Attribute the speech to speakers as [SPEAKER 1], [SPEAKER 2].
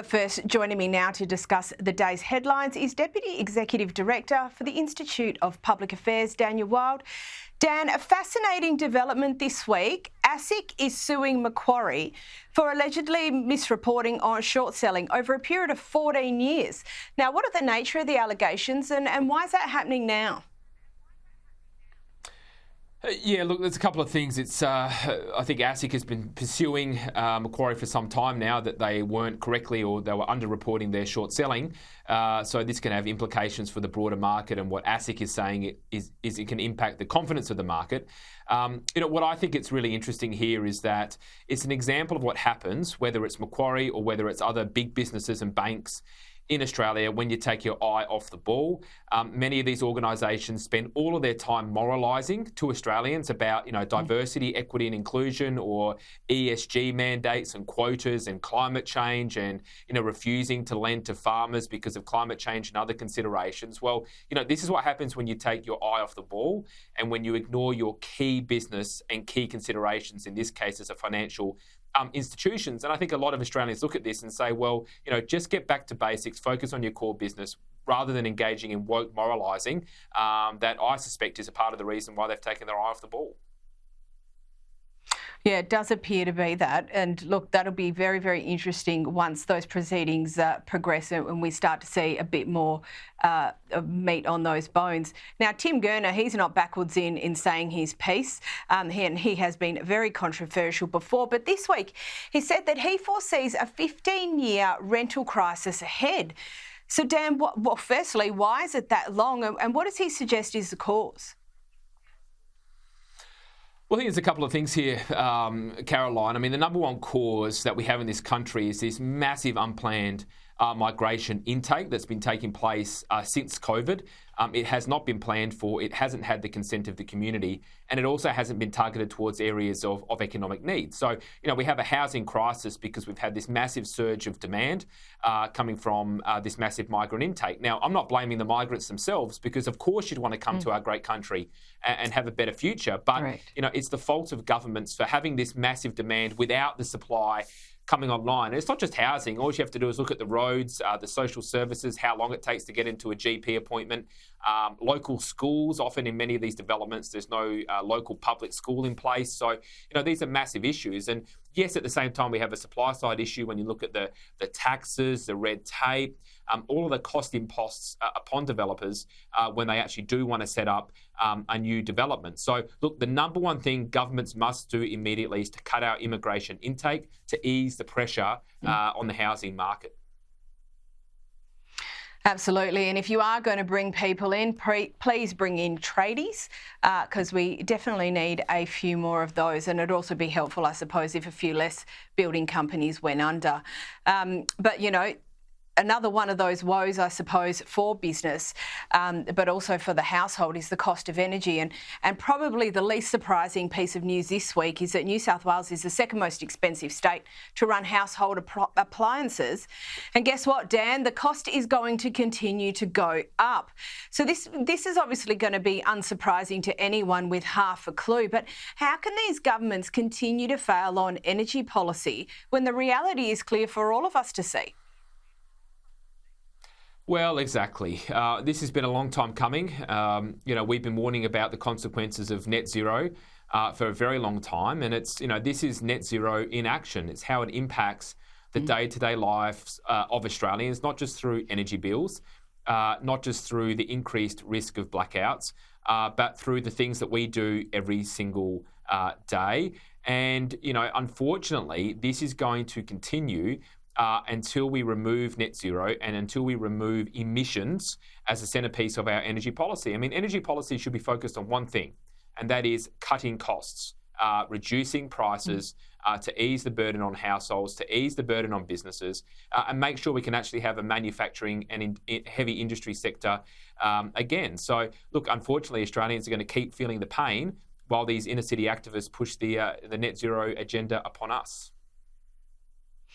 [SPEAKER 1] But first, joining me now to discuss the day's headlines is Deputy Executive Director for the Institute of Public Affairs, Daniel Wild. Dan, a fascinating development this week. ASIC is suing Macquarie for allegedly misreporting on short selling over a period of 14 years. Now, what are the nature of the allegations and why is that happening now?
[SPEAKER 2] Yeah, look, there's a couple of things. It's I think ASIC has been pursuing Macquarie for some time now that they weren't correctly or they were underreporting their short selling. So this can have implications for the broader market, and what ASIC is saying is it can impact the confidence of the market. What I think it's really interesting here is that it's an example of what happens, whether it's Macquarie or whether it's other big businesses and banks in Australia, when you take your eye off the ball. Many of these organisations spend all of their time moralising to Australians about, diversity, equity and inclusion, or ESG mandates and quotas and climate change, and, refusing to lend to farmers because of climate change and other considerations. Well, this is what happens when you take your eye off the ball and when you ignore your key business and key considerations, in this case as a financial institutions. And I think a lot of Australians look at this and say, well, just get back to basics, focus on your core business, rather than engaging in woke moralising that I suspect is a part of the reason why they've taken their eye off the ball.
[SPEAKER 1] Yeah, it does appear to be that. And look, that'll be very, very interesting once those proceedings progress and we start to see a bit more meat on those bones. Now, Tim Gurner, he's not backwards in saying his piece. He has been very controversial before, but this week he said that he foresees a 15-year rental crisis ahead. So, Dan, firstly, why is it that long, and what does he suggest is the cause?
[SPEAKER 2] Well, I think there's a couple of things here, Caroline. I mean, the number one cause that we have in this country is this massive unplanned migration intake that's been taking place since COVID. It has not been planned for, it hasn't had the consent of the community, and it also hasn't been targeted towards areas of economic need. So, we have a housing crisis because we've had this massive surge of demand coming from this massive migrant intake. Now, I'm not blaming the migrants themselves, because of course you'd want to come to our great country and have a better future. But, right, it's the fault of governments for having this massive demand without the supply coming online. And it's not just housing. All you have to do is look at the roads, the social services, how long it takes to get into a GP appointment, local schools. Often in many of these developments, there's no local public school in place. So, these are massive issues. And yes, at the same time, we have a supply side issue when you look at the taxes, the red tape, all of the cost imposts upon developers when they actually do want to set up a new development. So, look, the number one thing governments must do immediately is to cut out immigration intake to ease the pressure on the housing market.
[SPEAKER 1] Absolutely. And if you are going to bring people in, please bring in tradies, because we definitely need a few more of those. And it'd also be helpful, I suppose, if a few less building companies went under. But, another one of those woes, I suppose, for business, but also for the household, is the cost of energy. And probably the least surprising piece of news this week is that New South Wales is the second most expensive state to run household appliances. And guess what, Dan? The cost is going to continue to go up. So this is obviously going to be unsurprising to anyone with half a clue. But how can these governments continue to fail on energy policy when the reality is clear for all of us to see?
[SPEAKER 2] Well, exactly. This has been a long time coming. We've been warning about the consequences of net zero for a very long time. And it's, this is net zero in action. It's how it impacts the day-to-day lives of Australians, not just through energy bills, not just through the increased risk of blackouts, but through the things that we do every single day. And, unfortunately, this is going to continue until we remove net zero and until we remove emissions as a centrepiece of our energy policy. I mean, energy policy should be focused on one thing, and that is cutting costs, reducing prices to ease the burden on households, to ease the burden on businesses, and make sure we can actually have a manufacturing and heavy industry sector again. So, look, unfortunately, Australians are going to keep feeling the pain while these inner city activists push the net zero agenda upon us.